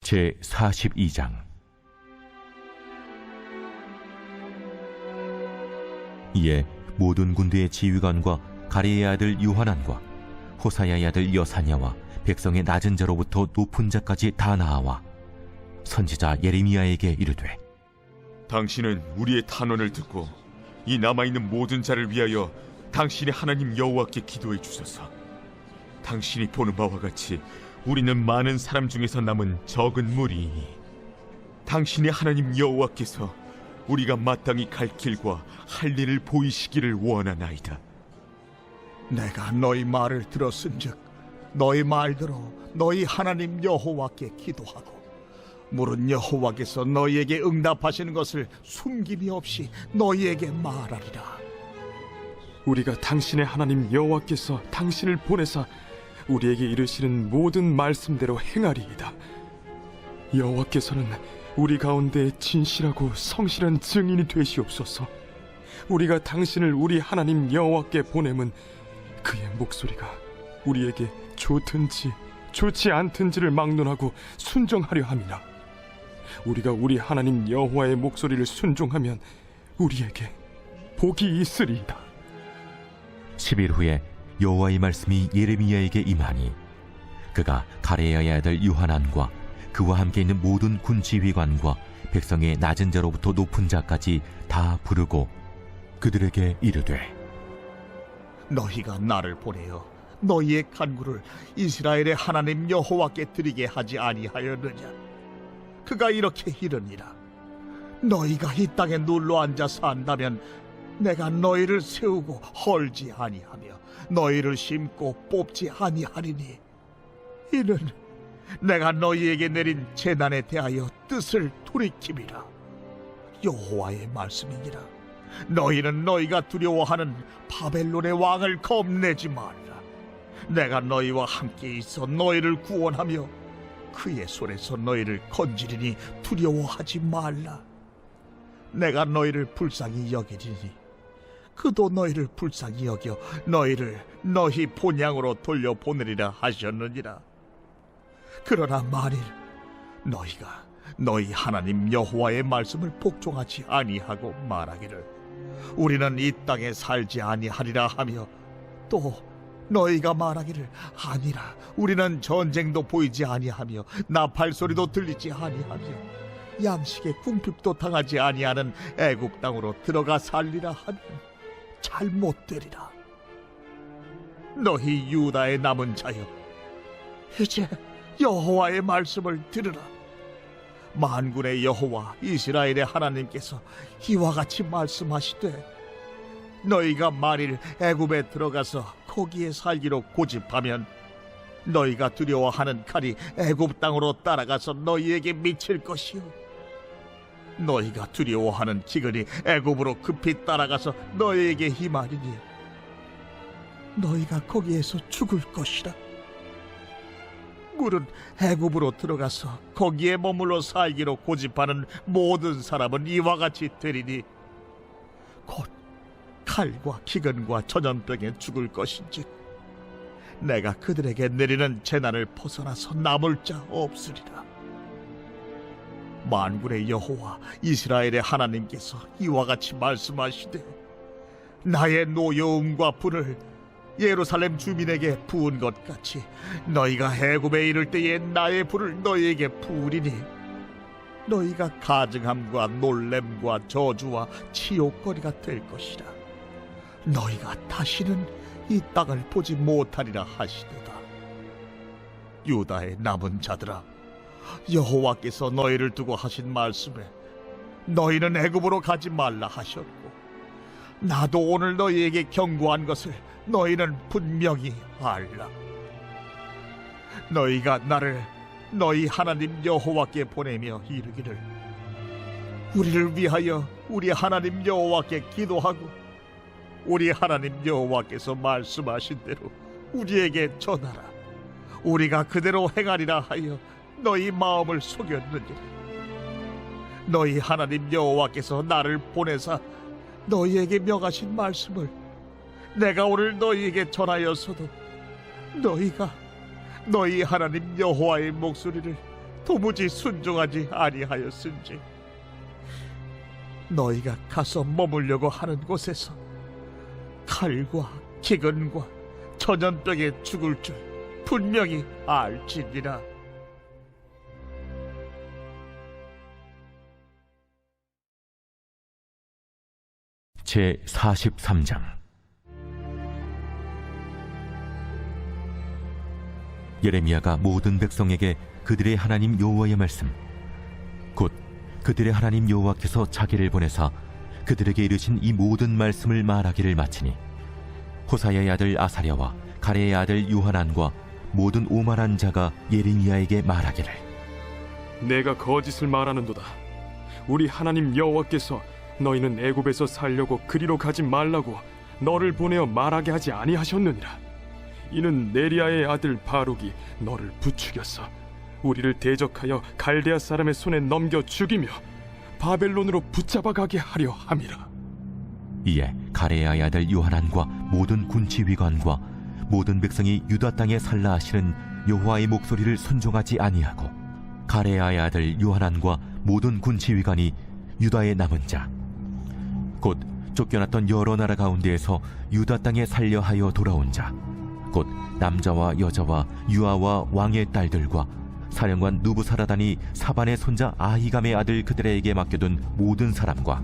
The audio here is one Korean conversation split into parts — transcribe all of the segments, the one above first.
제42장. 이에 모든 군대의 지휘관과 가레의 아들 요하난과 호사야의 아들 여사냐와 백성의 낮은 자로부터 높은 자까지 다 나아와 선지자 예레미야에게 이르되, 당신은 우리의 탄원을 듣고 이 남아있는 모든 자를 위하여 당신의 하나님 여호와께 기도해 주소서. 당신이 보는 바와 같이 우리는 많은 사람 중에서 남은 적은 무리이니 당신의 하나님 여호와께서 우리가 마땅히 갈 길과 할 일을 보이시기를 원하나이다. 내가 너희 말을 들었은즉 너희 말대로 너희 하나님 여호와께 기도하고 물은 여호와께서 너희에게 응답하시는 것을 숨김이 없이 너희에게 말하리라. 우리가 당신의 하나님 여호와께서 당신을 보내사 우리에게 이르시는 모든 말씀대로 행하리이다. 여호와께서는 우리 가운데 진실하고 성실한 증인이 되시옵소서. 우리가 당신을 우리 하나님 여호와께 보냄은 그의 목소리가 우리에게 좋든지 좋지 않든지를 막론하고 순종하려 함이라. 우리가 우리 하나님 여호와의 목소리를 순종하면 우리에게 복이 있으리이다. 10일 후에 여호와의 말씀이 예레미야에게 임하니 그가 가레야의 아들 요하난과 그와 함께 있는 모든 군 지휘관과 백성의 낮은 자로부터 높은 자까지 다 부르고 그들에게 이르되, 너희가 나를 보내어 너희의 간구를 이스라엘의 하나님 여호와께 드리게 하지 아니하였느냐? 그가 이렇게 이르니라. 너희가 이 땅에 눌러 앉아 산다면 내가 너희를 세우고 헐지 아니하며 너희를 심고 뽑지 아니하리니 이는 내가 너희에게 내린 재난에 대하여 뜻을 돌이킴이라. 여호와의 말씀이니라. 너희는 너희가 두려워하는 바벨론의 왕을 겁내지 말라. 내가 너희와 함께 있어 너희를 구원하며 그의 손에서 너희를 건지리니 두려워하지 말라. 내가 너희를 불쌍히 여기리니 그도 너희를 불쌍히 여겨 너희를 너희 본향으로 돌려보내리라 하셨느니라. 그러나 만일 너희가 너희 하나님 여호와의 말씀을 복종하지 아니하고 말하기를 우리는 이 땅에 살지 아니하리라 하며 또 너희가 말하기를 아니라 우리는 전쟁도 보이지 아니하며 나팔 소리도 들리지 아니하며 양식의 궁핍도 당하지 아니하는 애굽 땅으로 들어가 살리라 하면 잘못되리라. 너희 유다의 남은 자여, 이제 여호와의 말씀을 들으라. 만군의 여호와 이스라엘의 하나님께서 이와 같이 말씀하시되, 너희가 만일 애굽에 들어가서 거기에 살기로 고집하면 너희가 두려워하는 칼이 애굽 땅으로 따라가서 너희에게 미칠 것이요 너희가 두려워하는 기근이 애굽으로 급히 따라가서 너희에게 임하리니 너희가 거기에서 죽을 것이라. 물은 애굽으로 들어가서 거기에 머물러 살기로 고집하는 모든 사람은 이와 같이 되리니 곧 칼과 기근과 전염병에 죽을 것인즉 내가 그들에게 내리는 재난을 벗어나서 남을 자 없으리라. 만군의 여호와 이스라엘의 하나님께서 이와 같이 말씀하시되, 나의 노여움과 불을 예루살렘 주민에게 부은 것 같이 너희가 애굽에 이를 때에 나의 불을 너희에게 부으리니 너희가 가증함과 놀램과 저주와 치욕거리가 될 것이라. 너희가 다시는 이 땅을 보지 못하리라 하시도다. 유다의 남은 자들아, 여호와께서 너희를 두고 하신 말씀에 너희는 애굽으로 가지 말라 하셨고 나도 오늘 너희에게 경고한 것을 너희는 분명히 알라. 너희가 나를 너희 하나님 여호와께 보내며 이르기를 우리를 위하여 우리 하나님 여호와께 기도하고 우리 하나님 여호와께서 말씀하신 대로 우리에게 전하라. 우리가 그대로 행하리라 하여 너희 마음을 속였느니라. 너희 하나님 여호와께서 나를 보내사 너희에게 명하신 말씀을 내가 오늘 너희에게 전하였어도 너희가 너희 하나님 여호와의 목소리를 도무지 순종하지 아니하였은지 너희가 가서 머물려고 하는 곳에서 칼과 기근과 전염병에 죽을 줄 분명히 알지니라. 제 43장. 예레미야가 모든 백성에게 그들의 하나님 여호와의 말씀, 곧 그들의 하나님 여호와께서 자기를 보내사 그들에게 이르신 이 모든 말씀을 말하기를 마치니, 호사야의 아들 아사랴와 가레의 아들 요하난과 모든 오만한 자가 예레미야에게 말하기를, 내가 거짓을 말하는도다. 우리 하나님 여호와께서 너희는 애굽에서 살려고 그리로 가지 말라고 너를 보내어 말하게 하지 아니하셨느니라. 이는 네리야의 아들 바룩이 너를 부추겼어 우리를 대적하여 갈대아 사람의 손에 넘겨 죽이며 바벨론으로 붙잡아 가게 하려 함이라. 이에 가레야의 아들 요하난과 모든 군치위관과 모든 백성이 유다 땅에 살라 하시는 여호와의 목소리를 순종하지 아니하고, 가레야의 아들 요하난과 모든 군치위관이 유다의 남은 자, 곧 쫓겨났던 여러 나라 가운데에서 유다 땅에 살려 하여 돌아온 자, 곧 남자와 여자와 유아와 왕의 딸들과 사령관 누부사라단이 사반의 손자 아히감의 아들 그들에게 맡겨둔 모든 사람과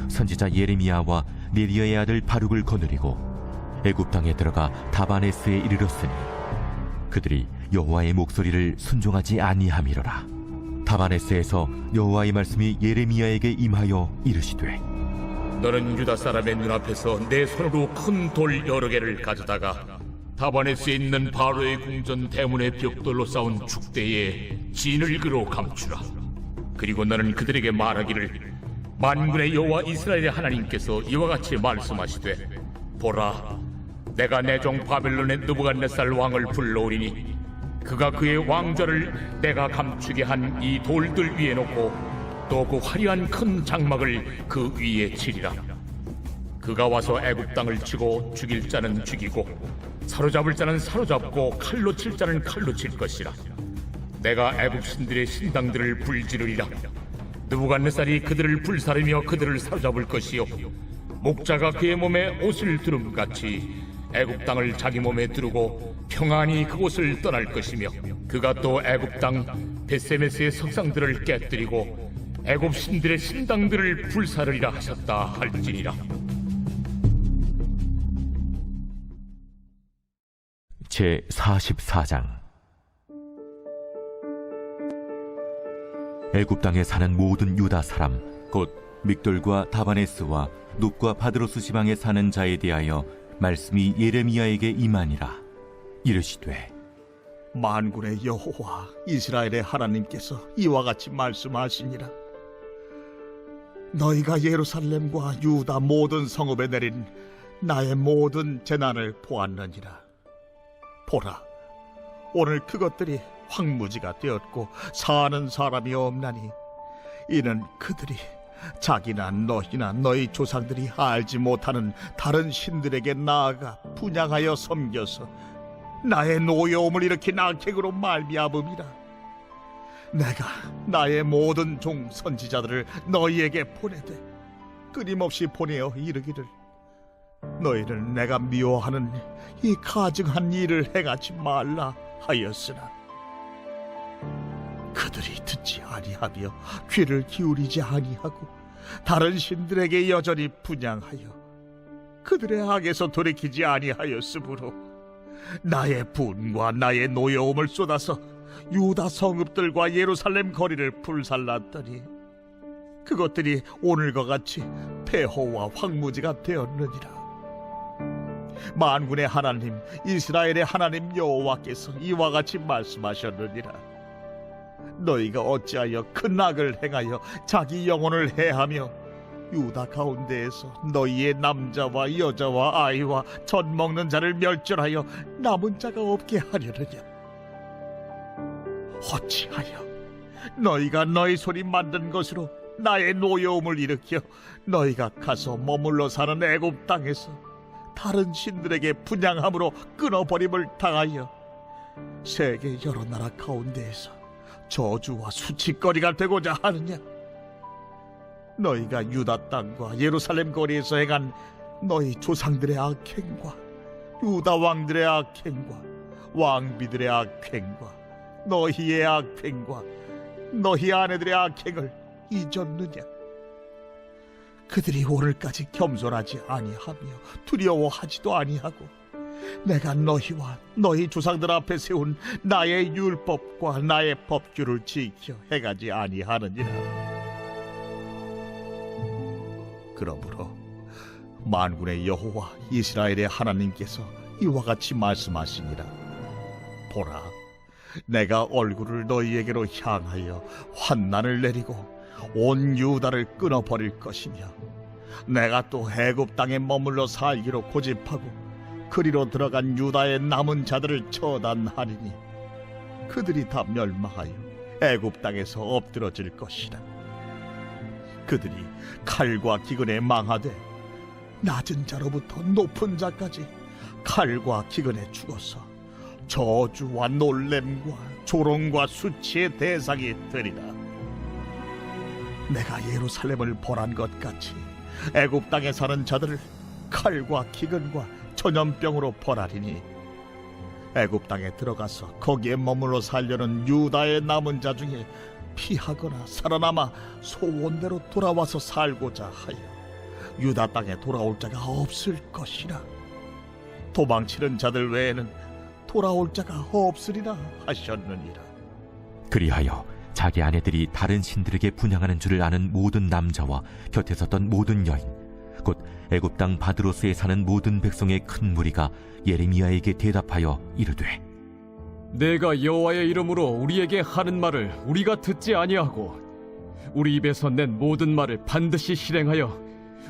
선지자 예레미야와 네리야의 아들 바룩을 거느리고 애굽 땅에 들어가 다바네스에 이르렀으니, 그들이 여호와의 목소리를 순종하지 아니함이로라. 다바네스에서 여호와의 말씀이 예레미야에게 임하여 이르시되, 너는 유다 사람의 눈앞에서 내 손으로 큰 돌 여러 개를 가져다가 다바네스에 있는 바로의 궁전 대문의 벽돌로 쌓은 축대에 진흙으로 감추라. 그리고 너는 그들에게 말하기를, 만군의 여호와 이스라엘의 하나님께서 이와 같이 말씀하시되, 보라, 내가 내 종 바벨론의 느부갓네살 왕을 불러오리니 그가 그의 왕좌를 내가 감추게 한 이 돌들 위에 놓고 또 그 화려한 큰 장막을 그 위에 치리라. 그가 와서 애굽 땅을 치고 죽일 자는 죽이고 사로잡을 자는 사로잡고 칼로 칠 자는 칼로 칠 것이라. 내가 애굽 신들의 신당들을 불지르리라. 느부갓네살이 그들을 불사르며 그들을 사로잡을 것이요, 목자가 그의 몸에 옷을 두름같이 애굽 땅을 자기 몸에 두르고 평안히 그곳을 떠날 것이며, 그가 또 애굽 땅 베세메스의 석상들을 깨뜨리고 애굽 신들의 신당들을 불사르리라 하셨다 할지니라. 제 44장. 애굽 땅에 사는 모든 유다 사람, 곧 믹돌과 다바네스와 눕과 바드로스 지방에 사는 자에 대하여 말씀이 예레미야에게 임하니라. 이르시되, 만군의 여호와 이스라엘의 하나님께서 이와 같이 말씀하시니라. 너희가 예루살렘과 유다 모든 성읍에 내린 나의 모든 재난을 보았느니라. 보라, 오늘 그것들이 황무지가 되었고 사는 사람이 없나니, 이는 그들이 자기나 너희나 너희 조상들이 알지 못하는 다른 신들에게 나아가 분향하여 섬겨서 나의 노여움을 일으킨 악행으로 말미암음이라. 내가 나의 모든 종 선지자들을 너희에게 보내되 끊임없이 보내어 이르기를, 너희는 내가 미워하는 이 가증한 일을 행하지 말라 하였으나 그들이 듣지 아니하며 귀를 기울이지 아니하고 다른 신들에게 여전히 분향하여 그들의 악에서 돌이키지 아니하였으므로 나의 분과 나의 노여움을 쏟아서 유다 성읍들과 예루살렘 거리를 불살랐더니 그것들이 오늘과 같이 폐허와 황무지가 되었느니라. 만군의 하나님 이스라엘의 하나님 여호와께서 이와 같이 말씀하셨느니라. 너희가 어찌하여 큰 악을 행하여 자기 영혼을 해하며 유다 가운데에서 너희의 남자와 여자와 아이와 젖 먹는 자를 멸절하여 남은 자가 없게 하려느냐? 어찌하여 너희가 너희 손이 만든 것으로 나의 노여움을 일으켜 너희가 가서 머물러 사는 애굽 땅에서 다른 신들에게 분향함으로 끊어버림을 당하여 세계 여러 나라 가운데에서 저주와 수치거리가 되고자 하느냐? 너희가 유다 땅과 예루살렘 거리에서 행한 너희 조상들의 악행과 유다 왕들의 악행과 왕비들의 악행과 너희의 악행과 너희 아내들의 악행을 잊었느냐? 그들이 오늘까지 겸손하지 아니하며 두려워하지도 아니하고 내가 너희와 너희 조상들 앞에 세운 나의 율법과 나의 법규를 지켜 행하지 아니하느니라. 그러므로 만군의 여호와 이스라엘의 하나님께서 이와 같이 말씀하시니라. 보라, 내가 얼굴을 너희에게로 향하여 환난을 내리고 온 유다를 끊어버릴 것이며 내가 또 애굽 땅에 머물러 살기로 고집하고 그리로 들어간 유다의 남은 자들을 처단하리니 그들이 다 멸망하여 애굽 땅에서 엎드러질 것이라. 그들이 칼과 기근에 망하되 낮은 자로부터 높은 자까지 칼과 기근에 죽어서 저주와 놀램과 조롱과 수치의 대상이 되리라. 내가 예루살렘을 벌한 것 같이 애굽 땅에 사는 자들을 칼과 기근과 전염병으로 벌하리니 애굽 땅에 들어가서 거기에 머물러 살려는 유다의 남은 자 중에 피하거나 살아남아 소원대로 돌아와서 살고자 하여 유다 땅에 돌아올 자가 없을 것이라. 도망치는 자들 외에는 돌아올 자가 없으리라 하셨느니라. 그리하여 자기 아내들이 다른 신들에게 분향하는 줄을 아는 모든 남자와 곁에 섰던 모든 여인, 곧 애굽 땅 바드로스에 사는 모든 백성의 큰 무리가 예레미야에게 대답하여 이르되, 내가 여호와의 이름으로 우리에게 하는 말을 우리가 듣지 아니하고 우리 입에서 낸 모든 말을 반드시 실행하여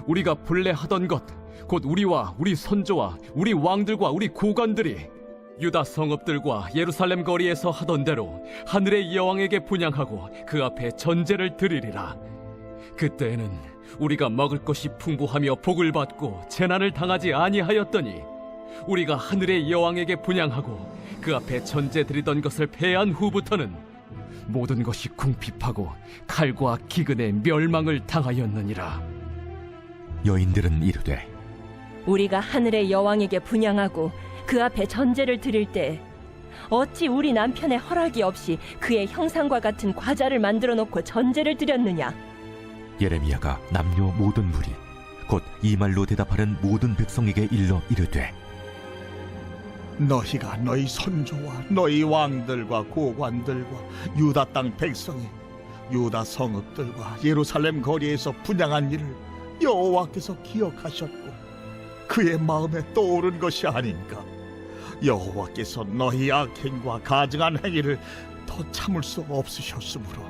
우리가 본래 하던 것, 곧 우리와 우리 선조와 우리 왕들과 우리 고관들이 유다 성읍들과 예루살렘 거리에서 하던 대로 하늘의 여왕에게 분향하고 그 앞에 전제를 드리리라. 그때에는 우리가 먹을 것이 풍부하며 복을 받고 재난을 당하지 아니하였더니 우리가 하늘의 여왕에게 분향하고 그 앞에 전제 드리던 것을 패한 후부터는 모든 것이 궁핍하고 칼과 기근에 멸망을 당하였느니라. 여인들은 이르되, 우리가 하늘의 여왕에게 분향하고 그 앞에 전제를 드릴 때 어찌 우리 남편의 허락이 없이 그의 형상과 같은 과자를 만들어 놓고 전제를 드렸느냐? 예레미야가 남녀 모든 무리 곧 이 말로 대답하는 모든 백성에게 일러 이르되, 너희가 너희 선조와 너희 왕들과 고관들과 유다 땅 백성이 유다 성읍들과 예루살렘 거리에서 분향한 일을 여호와께서 기억하셨고 그의 마음에 떠오른 것이 아닌가. 여호와께서 너희 악행과 가증한 행위를 더 참을 수 없으셨으므로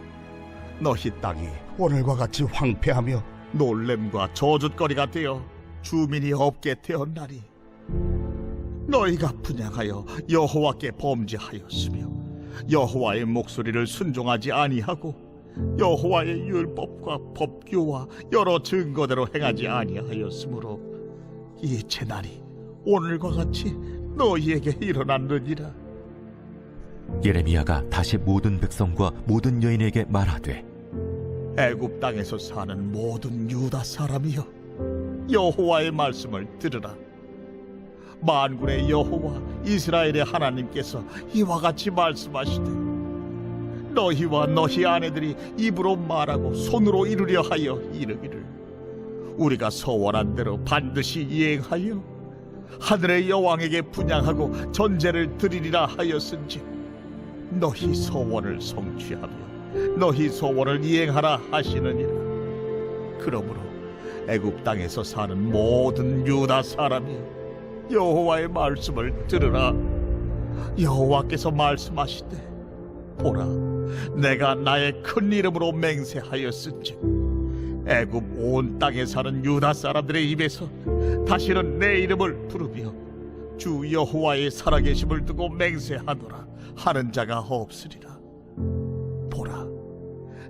너희 땅이 오늘과 같이 황폐하며 놀램과 저주거리가 되어 주민이 없게 되었나니 너희가 분향하여 여호와께 범죄하였으며 여호와의 목소리를 순종하지 아니하고 여호와의 율법과 법규와 여러 증거대로 행하지 아니하였으므로 이 재난이 오늘과 같이 너희에게 일어났느니라. 예레미야가 다시 모든 백성과 모든 여인에게 말하되, 애굽 땅에서 사는 모든 유다 사람이여, 여호와의 말씀을 들으라. 만군의 여호와 이스라엘의 하나님께서 이와 같이 말씀하시되, 너희와 너희 아내들이 입으로 말하고 손으로 이루려 하여 이르기를, 우리가 서원한 대로 반드시 이행하여 하늘의 여왕에게 분향하고 전제를 드리리라 하였은지 너희 소원을 성취하며 너희 소원을 이행하라 하시느니라. 그러므로 애굽 땅에서 사는 모든 유다 사람이 여호와의 말씀을 들으라. 여호와께서 말씀하시되, 보라, 내가 나의 큰 이름으로 맹세하였은즉 애굽 온 땅에 사는 유다 사람들의 입에서 다시는 내 이름을 부르며 주 여호와의 살아계심을 두고 맹세하노라 하는 자가 없으리라. 보라,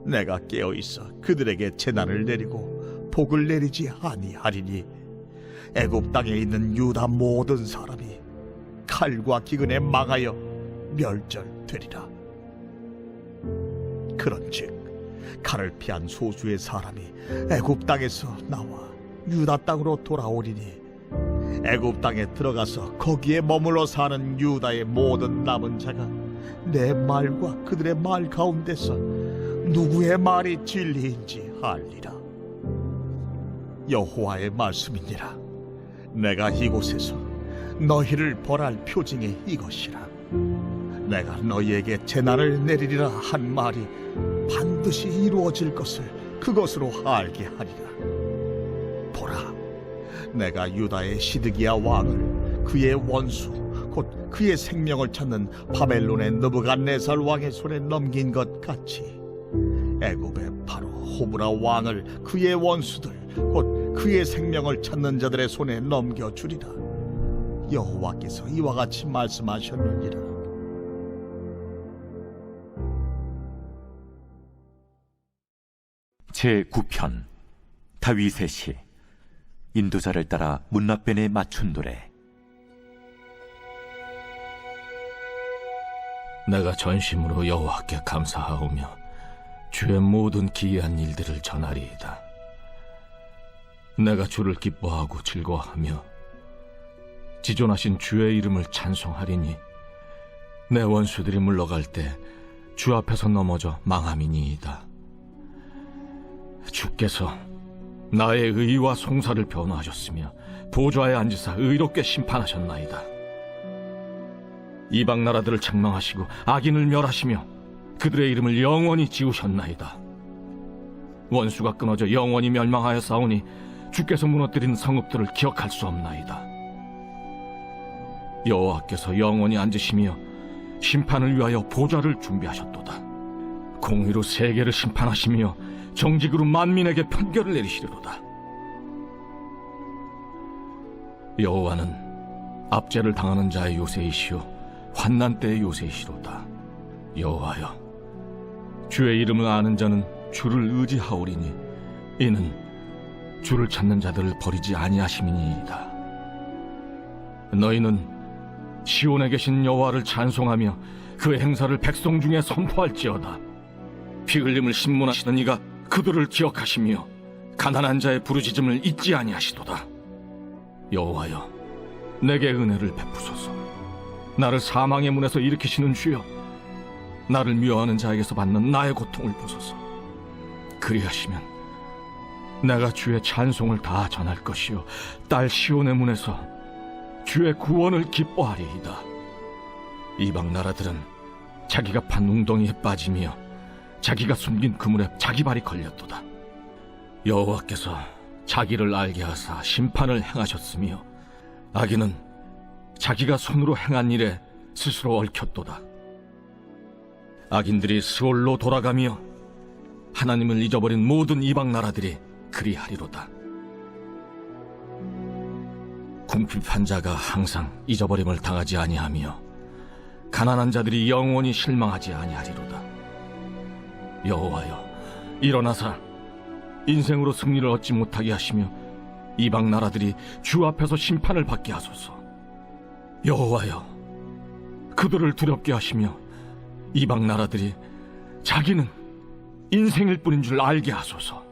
내가 깨어있어 그들에게 재난을 내리고 복을 내리지 아니하리니 애굽 땅에 있는 유다 모든 사람이 칼과 기근에 망하여 멸절되리라. 그런즉 칼을 피한 소수의 사람이 애굽 땅에서 나와 유다 땅으로 돌아오리니 애굽 땅에 들어가서 거기에 머물러 사는 유다의 모든 남은 자가 내 말과 그들의 말 가운데서 누구의 말이 진리인지 알리라. 여호와의 말씀이니라. 내가 이곳에서 너희를 벌할 표징이 이것이라. 내가 너희에게 재난을 내리리라 한 말이 반드시 이루어질 것을 그것으로 알게 하리라. 보라, 내가 유다의 시드기야 왕을 그의 원수 곧 그의 생명을 찾는 바벨론의 느부갓네살 왕의 손에 넘긴 것 같이 애굽의 바로 호브라 왕을 그의 원수들 곧 그의 생명을 찾는 자들의 손에 넘겨주리라. 여호와께서 이와 같이 말씀하셨느니라. 제9편 다윗의 시. 인도자를 따라 문납변에 맞춘 노래. 내가 전심으로 여호와께 감사하오며 주의 모든 기이한 일들을 전하리이다. 내가 주를 기뻐하고 즐거워하며 지존하신 주의 이름을 찬송하리니 내 원수들이 물러갈 때 주 앞에서 넘어져 망함이니이다. 주께서 나의 의와 송사를 변호하셨으며 보좌에 앉으사 의롭게 심판하셨나이다. 이방 나라들을 책망하시고 악인을 멸하시며 그들의 이름을 영원히 지우셨나이다. 원수가 끊어져 영원히 멸망하여 싸우니 주께서 무너뜨린 성읍들을 기억할 수 없나이다. 여호와께서 영원히 앉으시며 심판을 위하여 보좌를 준비하셨도다. 공의로 세계를 심판하시며 정직으로 만민에게 판결을 내리시리로다. 여호와는 압제를 당하는 자의 요새이시오 환난 때의 요새이시로다. 여호와여, 주의 이름을 아는 자는 주를 의지하오리니 이는 주를 찾는 자들을 버리지 아니하심이니이다. 너희는 시온에 계신 여호와를 찬송하며 그 행사를 백성 중에 선포할지어다. 피 흘림을 신문하시는 이가 그들을 기억하시며 가난한 자의 부르짖음을 잊지 아니하시도다. 여호와여, 내게 은혜를 베푸소서. 나를 사망의 문에서 일으키시는 주여, 나를 미워하는 자에게서 받는 나의 고통을 보소서. 그리하시면 내가 주의 찬송을 다 전할 것이요 딸 시온의 문에서 주의 구원을 기뻐하리이다. 이방 나라들은 자기가 판 웅덩이에 빠지며 자기가 숨긴 그물에 자기 발이 걸렸도다. 여호와께서 자기를 알게 하사 심판을 행하셨으며 악인은 자기가 손으로 행한 일에 스스로 얽혔도다. 악인들이 스올로 돌아가며 하나님을 잊어버린 모든 이방 나라들이 그리하리로다. 궁핍한 자가 항상 잊어버림을 당하지 아니하며 가난한 자들이 영원히 실망하지 아니하리로다. 여호와여, 일어나사 인생으로 승리를 얻지 못하게 하시며 이방 나라들이 주 앞에서 심판을 받게 하소서. 여호와여, 그들을 두렵게 하시며 이방 나라들이 자기는 인생일 뿐인 줄 알게 하소서.